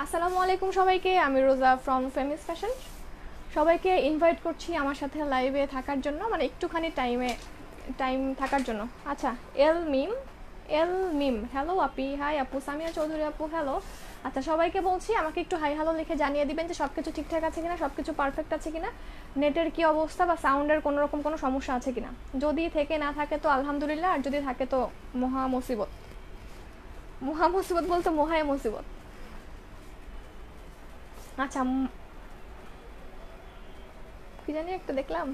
আসসালামু আলাইকুম সবাইকে, আমি রোজা ফ্রম ফেমিস ফ্যাশন। সবাইকে ইনভাইট করছি আমার সাথে লাইভে থাকার জন্য, মানে একটুখানি টাইম থাকার জন্য। আচ্ছা, এল মিম হ্যালো আপি, হাই আপু, সামিয়া চৌধুরী আপু হ্যালো। আচ্ছা, সবাইকে বলছি আমাকে একটু হাই হ্যালো লিখে জানিয়ে দিবেন যে সব কিছু ঠিকঠাক আছে কিনা, সব কিছু পারফেক্ট আছে কিনা, নেটের কি অবস্থা বা সাউন্ডের কোনো রকম কোনো সমস্যা আছে কিনা। যদি থেকে না থাকে তো আলহামদুলিল্লাহ, আর যদি থাকে তো মহা মুসিবত বলতে মহায় মুসিবত। আচ্ছা, কি জানি একটা দেখলাম,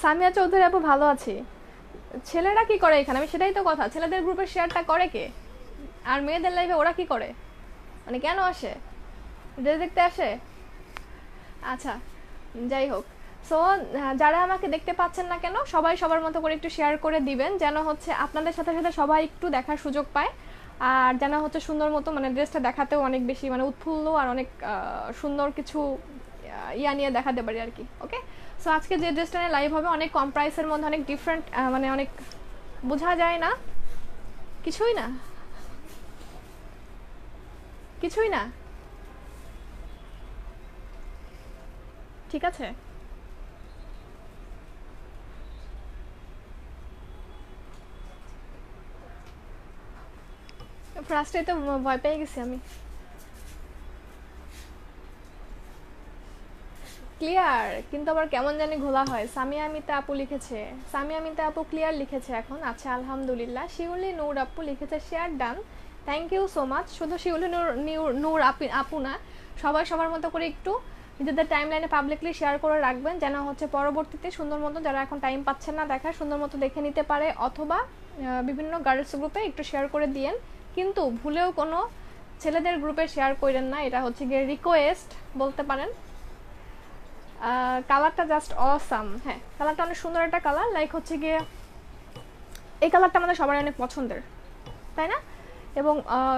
সামিয়া চৌধুরী আপু ভালো আছি। ছেলেরা কি করে এখানে, আমি সেটাই তো কথা, ছেলেদের গ্রুপের শেয়ারটা করে কে, আর মেয়েদের লাইভে ওরা কি করে, মানে কেন আসে, ড্রেস দেখতে আসে? আচ্ছা, যাই হোক। সো যারা আমাকে দেখতে পাচ্ছেন না কেন, সবাই সবার মতো করে একটু শেয়ার করে দিবেন, যেন হচ্ছে আপনাদের সাথে সাথে সবাই একটু দেখার সুযোগ পায়, আর যেন হচ্ছে সুন্দর মতো, মানে ড্রেসটা দেখাতেও অনেক বেশি মানে উৎফুল্ল আর অনেক সুন্দর কিছু ইয়া নিয়ে দেখাতে পারি আর কি। ওকে, সো আজকে যে ড্রেসটা নিয়ে লাইভ হবে অনেক কম প্রাইসের মধ্যে, অনেক ডিফারেন্ট, মানে অনেক বোঝা যায় না, কিছুই না কিছুই না, ঠিক আছে। ফার্স্টে তো ভয় পেয়ে গেছি আমি। ক্লিয়ার, কিন্তু আবার কেমন জানি ঘোলা হয়। সামিয়া আমিতা আপু লিখেছে, সামিয়া আমিতা আপু ক্লিয়ার লিখেছে এখন। আচ্ছা, আলহামদুলিল্লাহ। শিউলি নূর আপু লিখেছে share done, thank you so much. শুধু শিউলি নূর আপু না, সবাই সবার মতো করে একটু নিজেদের টাইম লাইনে পাবলিকলি শেয়ার করে রাখবেন, যেন হচ্ছে পরবর্তীতে সুন্দর মতো যারা এখন টাইম পাচ্ছেন না দেখার, সুন্দর মতো দেখে নিতে পারে, অথবা বিভিন্ন গার্লস গ্রুপে একটু শেয়ার করে দিয়েন। কিন্তু ভুলেও কোনো ছেলেদের গ্রুপে শেয়ার করেন না, এটা হচ্ছে গিয়ে রিকোয়েস্ট বলতে পারেন। কালারটা জাস্ট অসাম, হ্যাঁ কালারটা অনেক সুন্দর একটা কালার, লাইক হচ্ছে গিয়ে এই কালারটা আমাদের সবারই অনেক পছন্দের, তাই না? এবং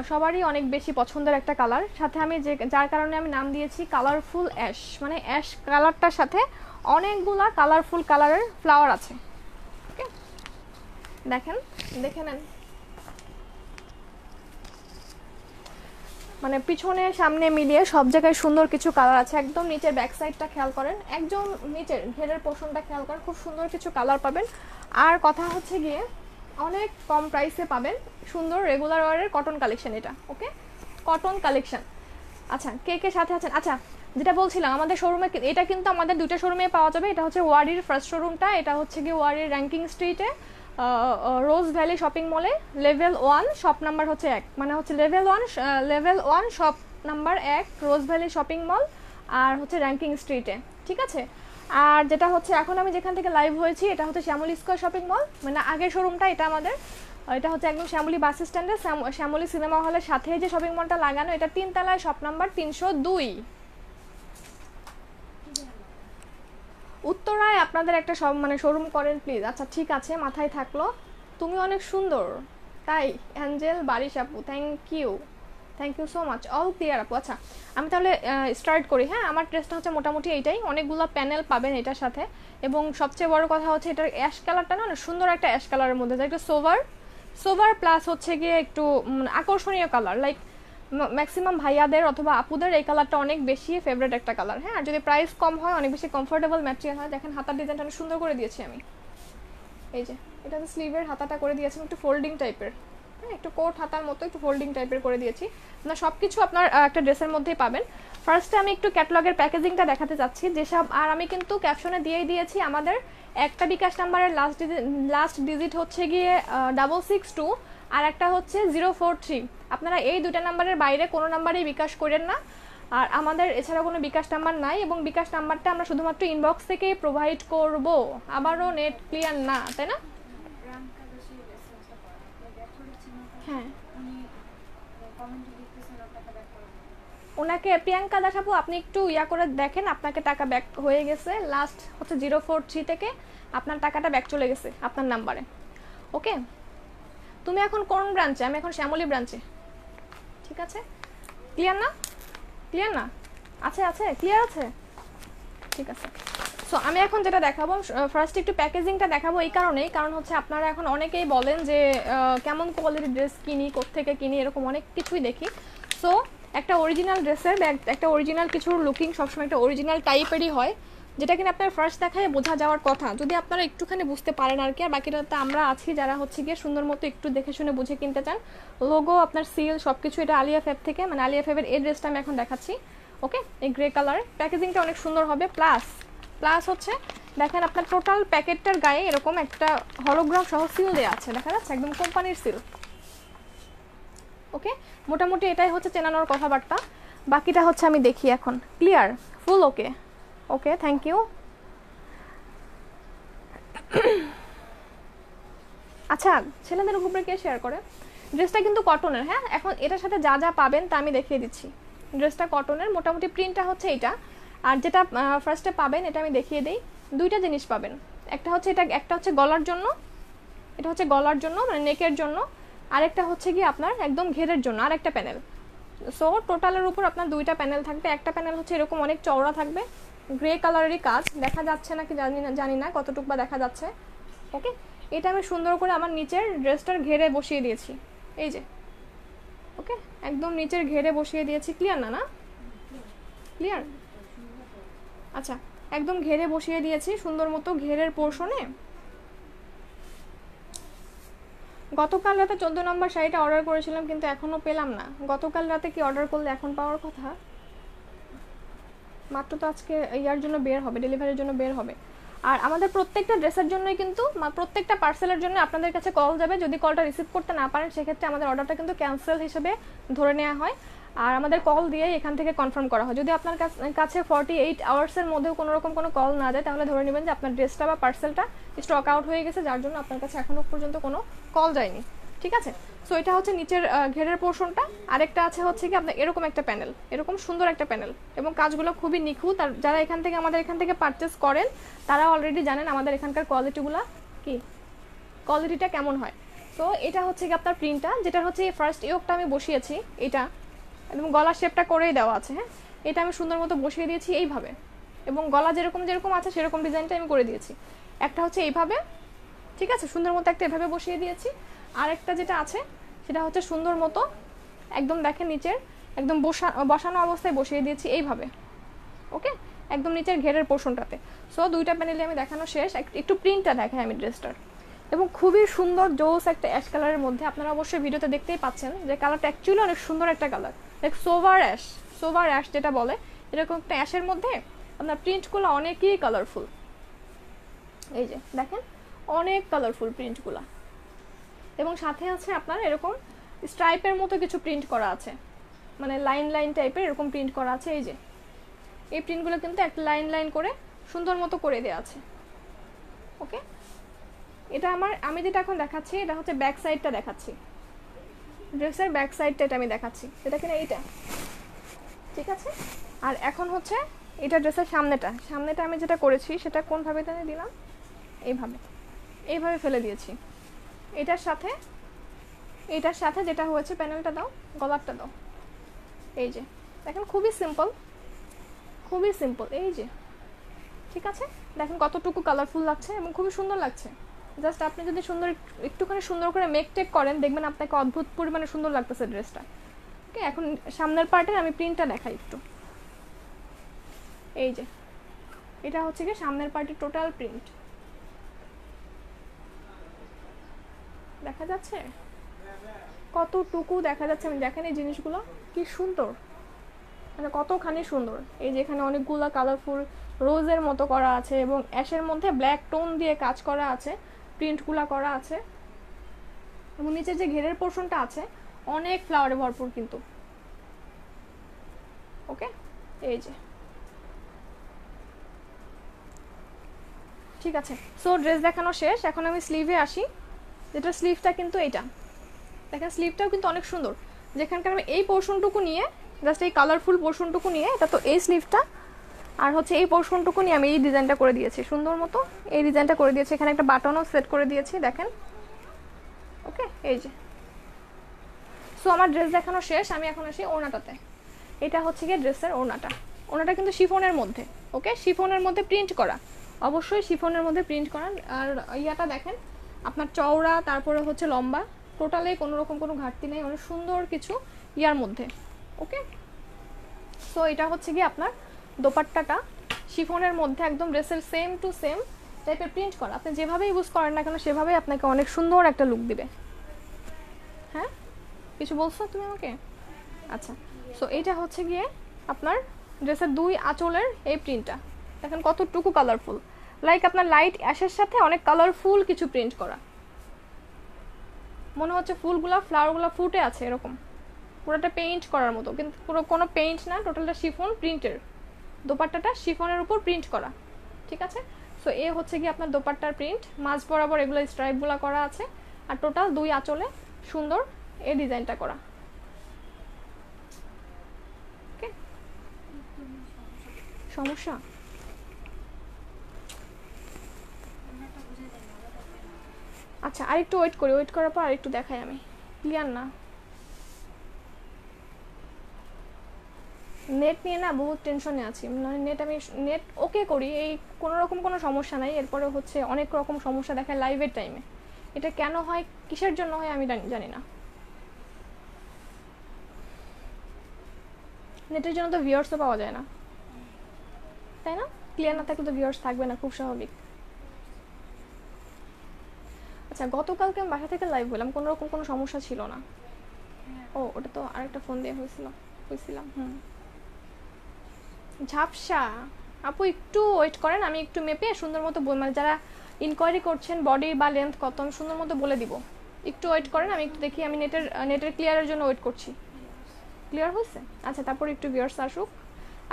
সবারই অনেক বেশি পছন্দের একটা কালার। সাথে আমি যার কারণে আমি নাম দিয়েছি কালারফুল অ্যাশ, মানে অ্যাশ কালারটার সাথে অনেকগুলা কালারফুল কালারের ফ্লাওয়ার আছে। ওকে, দেখে নেন, মানে পিছনে সামনে মিলিয়ে সব জায়গায় সুন্দর কিছু কালার আছে। একদম নিচের ব্যাক সাইডটা খেয়াল করেন, একদম নিচের ঘেরের পোর্শনটা খেয়াল করেন, খুব সুন্দর কিছু কালার পাবেন। আর কথা হচ্ছে গিয়ে অনেক কম প্রাইসে পাবেন সুন্দর রেগুলার ওয়ারের কটন কালেকশন এটা। ওকে, কটন কালেকশন। আচ্ছা, কে কে সাথে আছেন? আচ্ছা, যেটা বলছিলাম, আমাদের শোরুমে এটা কিন্তু আমাদের দুটো শোরুমে পাওয়া যাবে। এটা হচ্ছে ওয়ারির ফার্স্ট শোরুমটা, এটা হচ্ছে গিয়ে ওয়ারির র্যাঙ্কিং স্ট্রিটে রোজ ভ্যালি শপিং মলে, লেভেল 1 শপ নাম্বার হচ্ছে 1, মানে হচ্ছে লেভেল 1 শপ নাম্বার 1 রোজ ভ্যালি শপিং মল, আর হচ্ছে র্যাঙ্কিং স্ট্রিটে, ঠিক আছে। আর যেটা হচ্ছে এখন আমি যেখান থেকে লাইভ হয়েছি, এটা হচ্ছে শ্যামলী স্কোয়ার শপিং মল, মানে আগের শোরুমটা এটা আমাদের, এটা হচ্ছে একদম শ্যামলী বাস স্ট্যান্ডে শ্যামলী সিনেমা হলের সাথে যে শপিং মলটা লাগানো, এটা 3 তলায় শপ নাম্বার 302। উত্তরায় আপনাদের একটা সব মানে শোরুম করেন প্লিজ। আচ্ছা ঠিক আছে, মাথায় থাকলো। তুমি অনেক সুন্দর, তাই অ্যাঞ্জেল বারিশ আপু, thank you so much, all clear আপু। আচ্ছা, আমি তাহলে স্টার্ট করি। হ্যাঁ, আমার ড্রেসটা হচ্ছে মোটামুটি এইটাই, অনেকগুলো প্যানেল পাবেন এটার সাথে, এবং সবচেয়ে বড় কথা হচ্ছে এটার অ্যাশ কালারটা না অনেক সুন্দর একটা অ্যাশ কালারের মধ্যে, একটা সোভার প্লাস হচ্ছে গিয়ে একটু আকর্ষণীয় কালার, লাইক ম্যাক্সিমাম ভাইয়াদের অথবা আপুদের এই কালারটা অনেক বেশি ফেভারিট একটা কালার। হ্যাঁ, আর যদি প্রাইস কম হয়, অনেক বেশি কমফোর্টেবল ম্যাটেরিয়াল হয়। দেখেন হাতার ডিজাইনটা অনেক সুন্দর করে দিয়েছি আমি, এই যে এটা তো স্লিভের হাতাটা করে দিয়েছি একটু ফোল্ডিং টাইপের, হ্যাঁ একটু কোট হাতার মতো একটু ফোল্ডিং টাইপের করে দিয়েছি। আপনার সব কিছু আপনার একটা ড্রেসের মধ্যেই পাবেন। ফার্স্টে আমি একটু ক্যাটালগের প্যাকেজিংটা দেখাতে চাচ্ছি, যেসব, আর আমি কিন্তু ক্যাপশনে দিয়েই দিয়েছি আমাদের একটা বিকাশ নাম্বারের লাস্ট ডিজিট হচ্ছে গিয়ে 662, আর একটা হচ্ছে 043। আপনারা এই দুটা নাম্বারের বাইরে কোনো নাম্বারেই বিকাশ করেন না, আর আমাদের এছাড়া কোনো বিকাশ নাম্বার নাই, এবং বিকাশ নাম্বারটা আমরা শুধুমাত্র ইনবক্স থেকেই প্রোভাইড করব। আবারও নেট ক্লিয়ার না, তাই না? হ্যাঁ, ওনাকে প্রিয়াঙ্কা দাস আপু, আপনি একটু ইয়া করে দেখেন, আপনাকে টাকা ব্যাক হয়ে গেছে, লাস্ট হচ্ছে 043 থেকে আপনার টাকাটা ব্যাক চলে গেছে আপনার নাম্বারে। ওকে, তুমি এখন কোন ব্রাঞ্চে? আমি এখন শ্যামলী ব্রাঞ্চে, ঠিক আছে। ক্লিয়ার না? আছে ক্লিয়ার আছে, ঠিক আছে। সো আমি এখন যেটা দেখাবো, ফার্স্ট একটু প্যাকেজিংটা দেখাবো এই কারণেই, কারণ হচ্ছে আপনারা এখন অনেকেই বলেন যে কেমন কোয়ালিটির ড্রেস কিনি, কোত্থেকে কিনি, এরকম অনেক কিছুই দেখি। সো একটা অরিজিনাল ড্রেসের একটা অরিজিনাল কিছুর লুকিং সবসময় একটা অরিজিনাল টাইপেরই হয়, যেটা কিনা আপনার ফার্স্ট দেখায় বোঝা যাওয়ার কথা, যদি আপনারা একটুখানি বুঝতে পারেন আর কি। আর বাকিটাতে আমরা আছি যারা হচ্ছে গিয়ে সুন্দর মতো একটু দেখে শুনে বুঝে কিনতে চান। লোগো আপনার সিল সব কিছু, এটা আলিয়া ফেব থেকে, মানে আলিয়া ফেবের এই ড্রেসটা আমি এখন দেখাচ্ছি। ওকে, এই গ্রে কালার, প্যাকেজিংটা অনেক সুন্দর হবে। প্লাস হচ্ছে দেখেন আপনার টোটাল প্যাকেটটার গায়ে এরকম একটা হলোগ্রাম সহ সিল দেওয়া আছে, দেখা যাচ্ছে একদম কোম্পানির সিল। ওকে, মোটামুটি এটাই হচ্ছে চেনানোর কথাবার্তা। বাকিটা হচ্ছে আমি দেখি এখন। Clear, full okay. Okay, thank you. আচ্ছা, ছেলেদের উপরে কে শেয়ার করে? ড্রেসটা কিন্তু কটনের, হ্যাঁ। এখন এটার সাথে যা যা পাবেন তা আমি দেখিয়ে দিচ্ছি। ড্রেসটা কটনের, মোটামুটি প্রিন্টটা হচ্ছে এইটা। আর যেটা ফার্স্টে পাবেন এটা আমি দেখিয়ে দিই। দুইটা জিনিস পাবেন, একটা হচ্ছে এটা, একটা হচ্ছে গলার জন্য, এটা হচ্ছে গলার জন্য মানে নেকের জন্য, আরেকটা হচ্ছে কি আপনার একদম ঘেরের জন্য আরেকটা প্যানেল। সো টোটালের উপর আপনার দুইটা প্যানেল থাকবে। একটা প্যানেল হচ্ছে এরকম অনেক চওড়া থাকবে, গ্রে কালারেরই কাজ, দেখা যাচ্ছে নাকি জানি না কতটুকু বা দেখা যাচ্ছে। ওকে, এটা আমি সুন্দর করে আমার নিচের ড্রেসটার ঘেরে বসিয়ে দিয়েছি, এই যে। ওকে, একদম নিচের ঘেরে বসিয়ে দিয়েছি। ক্লিয়ার না? ক্লিয়ার? আচ্ছা, একদম ঘেরে বসিয়ে দিয়েছি সুন্দর মতো ঘেরের পোর্শনে। গতকাল রাতে 14 নম্বর শাড়িটা অর্ডার করেছিলাম কিন্তু এখনো পেলাম না। গতকাল রাতে কি অর্ডার করলে এখন পাওয়ার কথা? মাত্র তো আজকে ইয়ার জন্য বের হবে, ডেলিভারির জন্য বের হবে। আর আমাদের প্রত্যেকটা ড্রেসের জন্যই কিন্তু প্রত্যেকটা পার্সেলের জন্য আপনাদের কাছে কল যাবে। যদি কলটা রিসিভ করতে না পারেন সেক্ষেত্রে আমাদের অর্ডারটা কিন্তু ক্যান্সেল হিসেবে ধরে নেওয়া হয়, আর আমাদের কল দিয়ে এখান থেকে কনফার্ম করা হয়। যদি আপনার কাছে 48 আওয়ার্সের মধ্যেও কোনো রকম কোনো কল না যায় তাহলে ধরে নেবেন যে আপনার ড্রেসটা বা পার্সেলটা স্টক আউট হয়ে গেছে, যার জন্য আপনার কাছে এখনো পর্যন্ত কোনো কল যায়নি। ঠিক আছে, সো এটা হচ্ছে নিচের ঘেরের পোর্শনটা। আরেকটা আছে হচ্ছে কি আপনার এরকম একটা প্যানেল, এরকম সুন্দর একটা প্যানেল, এবং কাজগুলো খুবই নিখুঁত। আর যারা আমাদের এখান থেকে পারচেস করেন তারা অলরেডি জানেন আমাদের এখানকার কোয়ালিটিটা কেমন হয়। তো এটা হচ্ছে কি আপনার প্রিন্টটা, যেটা হচ্ছে ফার্স্ট ইয়োকটা আমি বসিয়েছি, এটা এবং গলার শেপটা করেই দেওয়া আছে। হ্যাঁ, এটা আমি সুন্দর মতো বসিয়ে দিয়েছি এইভাবে, এবং গলা যেরকম আছে সেরকম ডিজাইনটা আমি করে দিয়েছি। একটা হচ্ছে এইভাবে, ঠিক আছে, সুন্দর মতো একটা এভাবে বসিয়ে দিয়েছি। আর একটা যেটা আছে সেটা হচ্ছে সুন্দর মতো একদম দেখেন নিচের একদম বসানো অবস্থায় বসিয়ে দিয়েছি এইভাবে। ওকে, একদম নিচের ঘেরের পোর্শনটাতে। সো দুইটা প্যানেলে আমি দেখানো শেষ। একটু প্রিন্টটা দেখাই আমি ড্রেসটার, এবং খুবই সুন্দর জোস একটা অ্যাশ কালারের মধ্যে। আপনারা অবশ্যই ভিডিওতে দেখতেই পাচ্ছেন যে কালারটা অ্যাকচুয়ালি অনেক সুন্দর একটা কালার, লাইক সোভার অ্যাশ যেটা বলে, এরকম একটা অ্যাশের মধ্যে আপনার প্রিন্টগুলো অনেকই কালারফুল। এই যে দেখেন, অনেক কালারফুল প্রিন্টগুলো, এবং সাথে আছে আপনার এরকম স্ট্রাইপের মতো কিছু প্রিন্ট করা আছে, মানে লাইন টাইপের এরকম প্রিন্ট করা আছে। এই যে এই প্রিন্টগুলো কিন্তু একটা লাইন করে সুন্দর মতো করে দেওয়া আছে। ওকে, এটা আমি যেটা এখন দেখাচ্ছি এটা হচ্ছে ব্যাক সাইডটা দেখাচ্ছি, ড্রেসের ব্যাক সাইডটা এটা আমি দেখাচ্ছি, এটা কিনা এইটা, ঠিক আছে। আর এখন হচ্ছে এটা ড্রেসের সামনেটা আমি যেটা করেছি সেটা কোনভাবে জানি দিলাম, এইভাবে ফেলে দিয়েছি। এটার সাথে যেটা হয়েছে প্যানেলটা দাও, গলারটা দাও। এই যে দেখেন, খুবই সিম্পল। এই যে, ঠিক আছে, দেখেন কতটুকু কালারফুল লাগছে এবং খুবই সুন্দর লাগছে। জাস্ট আপনি যদি একটুখানি সুন্দর করে মেক করেন দেখবেন আপনাকে অদ্ভুত পরিমাণে সুন্দর লাগতেছে ড্রেসটা। ওকে, এখন সামনের পার্টের আমি প্রিন্টটা দেখাই একটু। এই যে এটা হচ্ছে কি সামনের পার্টের টোটাল প্রিন্ট, দেখা যাচ্ছে কতটুকু দেখা যাচ্ছে। আমি দেখেন এই জিনিসগুলো কি সুন্দর, মানে কতখানি সুন্দর। এই যে এখানে অনেকগুলো কালারফুল রোজের মতো করা আছে এবং অ্যাশের মধ্যে ব্ল্যাক টোন দিয়ে কাজ করা আছে, প্রিন্টগুলো করা আছে, এবং নিচে যে ঘেরের পোর্শনটা আছে অনেক ফ্লাওয়ারে ভরপুর কিন্তু। ওকে, এই যে, ঠিক আছে। সো ড্রেস দেখানো শেষ, এখন আমি স্লিভে আসি, যেটা স্লিভটা কিন্তু এইটা দেখেন, স্লিভটাও কিন্তু অনেক সুন্দর। যেখানকার আমি এই পোর্শনটুকু নিয়ে, জাস্ট এই কালারফুল পোর্শনটুকু নিয়ে, এটা তো এই স্লিভটা, আর হচ্ছে এই পোর্শনটুকু নিয়ে আমি এই ডিজাইনটা করে দিয়েছি, সুন্দর মতো এই ডিজাইনটা করে দিয়েছি। এখানে একটা বাটনও সেট করে দিয়েছি, দেখেন। ওকে, এই যে। সো আমার ড্রেস দেখানো শেষ, আমি এখন আসি ওড়নাটাতে। এটা হচ্ছে গিয়ে ড্রেসের ওড়নাটা কিন্তু শিফনের মধ্যে, ওকে, শিফনের মধ্যে প্রিন্ট করা, অবশ্যই শিফনের মধ্যে প্রিন্ট করা। আর ইয়াটা দেখেন আপনার চওড়া, তারপরে হচ্ছে লম্বা, টোটালে কোনো রকম কোনো ঘাটতি নেই, অনেক সুন্দর কিছু ইয়ার মধ্যে। ওকে, সো এটা হচ্ছে কি আপনার দোপাট্টাটা শিফনের মধ্যে একদম ড্রেসের সেম টু সেম টাইপের প্রিন্ট করা। আপনি যেভাবে ইউজ করেন না কেন সেভাবেই আপনাকে অনেক সুন্দর একটা লুক দিবে। হ্যাঁ, কিছু বলছো তুমি আমাকে? আচ্ছা, সো এইটা হচ্ছে গিয়ে আপনার ড্রেসের 2 আঁচলের এই প্রিন্টটা দেখেন কতটুকু কালারফুল, লাইক আপনার লাইট অ্যাশের সাথে অনেক কালারফুল কিছু প্রিন্ট করা, মনে হচ্ছে ফুলগুলা ফ্লাওয়ারগুলো ফুটে আছে এরকম, পুরোটা পেইন্ট করার মতো, কিন্তু পুরো কোনো পেইন্ট না, টোটালটা শিফন প্রিন্টের, দোপাট্টাটা শিফনের উপর প্রিন্ট করা। ঠিক আছে, সো এ হচ্ছে কি আপনার দোপাট্টার প্রিন্ট, মাঝ বরাবর এগুলো স্ট্রাইপগুলো করা আছে, আর টোটাল 2 আঁচলে সুন্দর এই ডিজাইনটা করা। ওকে, সমস্যা আচ্ছা, আরেকটু ওয়েট করি, ওয়েট করার পর আরেকটু দেখাই আমি, ক্লিয়ার না। নেট নিয়ে না বহুত টেনশনে আছি, মানে নেট ওকে করি, এই কোনো রকম কোনো সমস্যা নাই, এরপরে হচ্ছে অনেক রকম সমস্যা দেখায় লাইভের টাইমে। এটা কেন হয়, কিসের জন্য হয় আমি জানি না। নেটের জন্য তো ভিউয়ার্সও পাওয়া যায় না, তাই না? ক্লিয়ার না থাকলে তো ভিউয়ার্স থাকবে না, খুব স্বাভাবিক। আচ্ছা, গতকালকে আমি বাসা থেকে লাইভ হলাম, কোনো রকম কোনো সমস্যা ছিল না। ও, ওটা তো আরেকটা ফোন দিয়ে হয়েছিলাম। ঝাপসা আপু, একটু ওয়েট করেন, আমি একটু মেপে সুন্দর মতো মানে যারা ইনকোয়ারি করছেন বডি বা লেন্থ কত, আমি সুন্দর মতো বলে দিব। একটু ওয়েট করেন, আমি একটু দেখি, আমি নেটের ক্লিয়ারের জন্য ওয়েট করছি। ক্লিয়ার হয়েছে? আচ্ছা, তারপর একটু ভিউয়ার্স আসুক।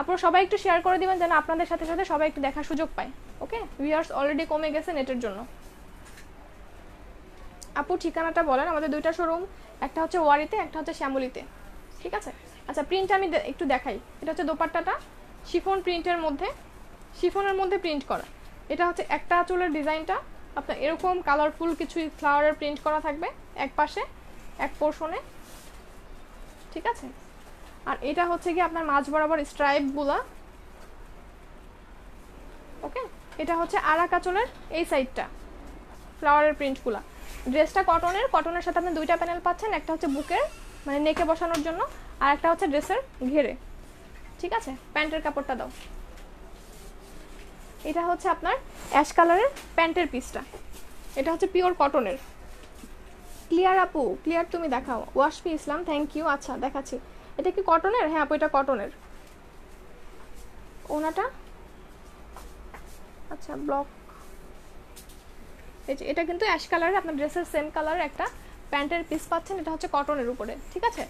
আপনারা সবাই একটু শেয়ার করে দিবেন যেন আপনাদের সাথে সাথে সবাই একটু দেখার সুযোগ পায়। ওকে, ভিউয়ার্স অলরেডি কমে গেছে নেটের জন্য। আপু ঠিকানাটা বলেন, আমাদের 2টা শোরুম, একটা হচ্ছে ওয়ারিতে, একটা হচ্ছে শ্যামলীতে। ঠিক আছে, আচ্ছা প্রিন্ট আমি একটু দেখাই। এটা হচ্ছে দোপাট্টাটা শিফন প্রিন্টের মধ্যে, শিফনের মধ্যে প্রিন্ট করা। এটা হচ্ছে একটা আঁচলের ডিজাইনটা আপনার এরকম কালারফুল কিছু ফ্লাওয়ারের প্রিন্ট করা থাকবে এক পাশে, এক পোর্শনে। ঠিক আছে, আর এটা হচ্ছে কি আপনার মাঝ বরাবর স্ট্রাইপগুলা। ওকে, এটা হচ্ছে আরাক আঁচলের এই সাইডটা ফ্লাওয়ারের প্রিন্টগুলা। ড্রেসটা কটনের সাথে আপনি 2টা প্যানেল পাচ্ছেন, একটা হচ্ছে বুকের মানে নেকে বসানোর জন্য, আর একটা হচ্ছে ড্রেসের ঘেরে। ঠিক আছে, প্যান্টের কাপড়টা দাও। এটা হচ্ছে আপনার অ্যাশ কালারের প্যান্টের পিসটা, এটা হচ্ছে পিওর কটনের। ক্লিয়ার আপু, ক্লিয়ার তুমি দেখাও। ওয়াশফি ইসলাম, থ্যাংক ইউ। আচ্ছা দেখাচ্ছি, এটা কি কটনের? হ্যাঁ আপু, এটা কটনের। ওনাটা আচ্ছা ব্লক, এটা কিন্তু অ্যাশ কালারের, আপনার ড্রেসের সেম কালারের একটা প্যান্টের পিস পাচ্ছেন, এটা হচ্ছে কটনের উপরে। ঠিক আছে,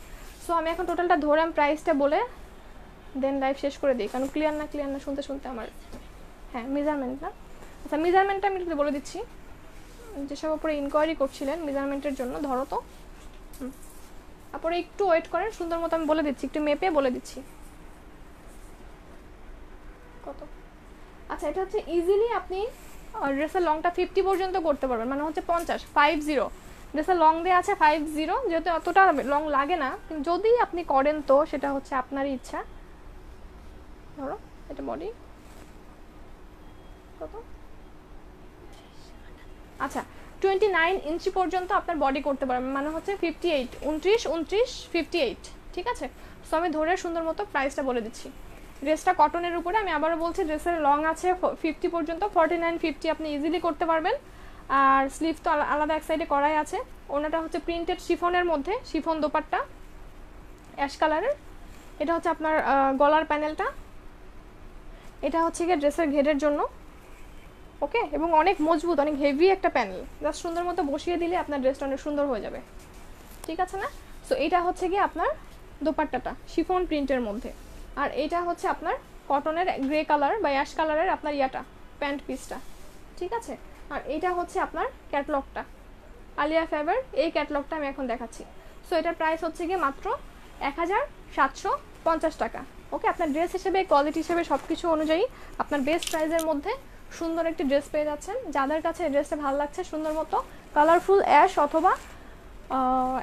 সো আমি এখন টোটালটা ধরে আমি প্রাইসটা বলে দেন লাইভ শেষ করে দিই, কারণ ক্লিয়ার না শুনতে আমার। হ্যাঁ, মেজারমেন্ট না, আচ্ছা মেজারমেন্টটা আমি একটু বলে দিচ্ছি, যেসব উপরে ইনকোয়ারি করছিলেন মেজারমেন্টের জন্য। ধরো তো, তারপরে একটু ওয়েট করেন, সুন্দর মতো আমি বলে দিচ্ছি, একটু মেপে বলে দিচ্ছি কত। আচ্ছা, এটা হচ্ছে ইজিলি আপনি ড্রেসের লংটা 50 পর্যন্ত করতে পারবেন, মানে হচ্ছে 50 ড্রেসের লং দেওয়া আছে 50, যেহেতু অতটা লং লাগে না, কিন্তু যদি আপনি করেন তো সেটা হচ্ছে আপনারই ইচ্ছা। ধরো এটা বডি কত, আচ্ছা 29 ইঞ্চি পর্যন্ত আপনার বডি করতে পারবেন, মানে হচ্ছে 58, 29, 58। ঠিক আছে, সো আমি ধরে সুন্দর মতো প্রাইসটা বলে দিচ্ছি। ড্রেসটা কটনের উপরে, আমি আবারও বলছি ড্রেসের লং আছে 50 পর্যন্ত, 49, 50 আপনি ইজিলি করতে পারবেন। আর স্লিভ তো আলাদা এক সাইডে করাই আছে। ওনাটা হচ্ছে প্রিন্টেড শিফনের মধ্যে, শিফন দোপাট্টা অ্যাশ কালারের। এটা হচ্ছে আপনার গলার প্যানেলটা, এটা হচ্ছে গিয়ে ড্রেসের ঘেরের জন্য। ওকে, এবং অনেক মজবুত, অনেক হেভি একটা প্যানেল, জাস্ট সুন্দর মতো বসিয়ে দিলে আপনার ড্রেসটা অনেক সুন্দর হয়ে যাবে। ঠিক আছে না? সো এটা হচ্ছে গিয়ে আপনার দোপাট্টাটা শিফন প্রিন্টের মধ্যে, আর এটা হচ্ছে আপনার কটনের গ্রে কালার বা অ্যাশ কালারের আপনার ইয়াটা প্যান্ট পিসটা। ঠিক আছে, আর এটা হচ্ছে আপনার ক্যাটলগটা, আলিয়া ফেভার, এই ক্যাটলগটা আমি এখন দেখাচ্ছি। সো এটার প্রাইস হচ্ছে গিয়ে মাত্র 1750 টাকা। ওকে, আপনার ড্রেস হিসেবে, কোয়ালিটি হিসেবে সব কিছু অনুযায়ী আপনার বেস্ট প্রাইসের মধ্যে সুন্দর একটি ড্রেস পেয়ে যাচ্ছেন। যাদের কাছে এই ড্রেসটা ভালো লাগছে, সুন্দর মতো কালারফুল অ্যাশ অথবা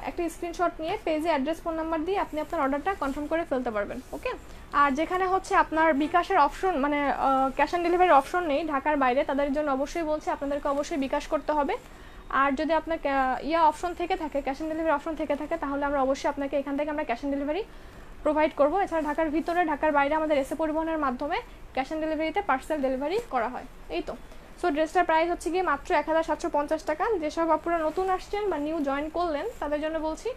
একটা স্ক্রিনশট নিয়ে পেজে অ্যাড্রেস ফোন নাম্বার দিয়ে আপনি আপনার অর্ডারটা কনফার্ম করে ফেলতে পারবেন। ওকে, আর যেখানে হচ্ছে আপনার বিকাশের অপশন মানে ক্যাশ অন ডেলিভারির অপশন নেই ঢাকার বাইরে, তাদের জন্য অবশ্যই বলছি আপনাদেরকে অবশ্যই বিকাশ করতে হবে। আর যদি আপনার অপশন থেকে থাকে, ক্যাশ অন ডেলিভারি অপশন থেকে থাকে, তাহলে আমরা অবশ্যই আপনাকে এখান থেকে আমরা ক্যাশ অন ডেলিভারি প্রোভাইড করবো। এছাড়া ঢাকার ভিতরে ঢাকার বাইরে আমাদের এসে পরিবহনের মাধ্যমে ক্যাশ অন ডেলিভারিতে পার্সেল ডেলিভারি করা হয়। এই তো। সো ড্রেসটার প্রাইস হচ্ছে গিয়ে মাত্র 1750 টাকা। যেসব আপনারা নতুন আসছেন বা নিউ জয়েন করলেন তাদের জন্য বলছি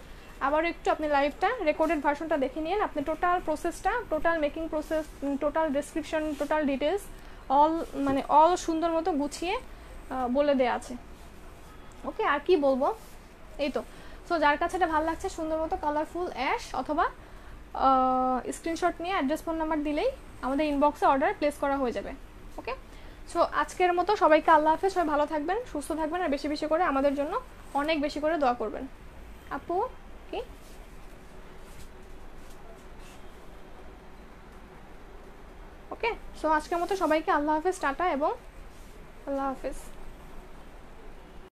আবার একটু আপনি লাইভটা রেকর্ডেড ভার্সনটা দেখে নিন। আপনি টোটাল প্রসেসটা, total making process, total description, total details all সুন্দর মতো গুছিয়ে বলে দেওয়া আছে। ওকে, আর কি বলবো, এই তো। সো যার কাছে এটা ভালো লাগছে সুন্দর মতো কালারফুল অ্যাশ অথবা স্ক্রিনশট নিয়ে অ্যাড্রেস ফোন নাম্বার দিলেই আমাদের ইনবক্সে অর্ডার প্লেস করা হয়ে যাবে। ওকে, সো আজকের মতো সবাইকে আল্লাহ হাফেজ। সবাই ভালো থাকবেন, সুস্থ থাকবেন, আর বেশি বেশি করে আমাদের জন্য অনেক বেশি করে দোয়া করবেন। আপু কি ওকে, সো আজকের মতো সবাইকে আল্লাহ হাফেজ, টাটা এবং আল্লাহ হাফেজ।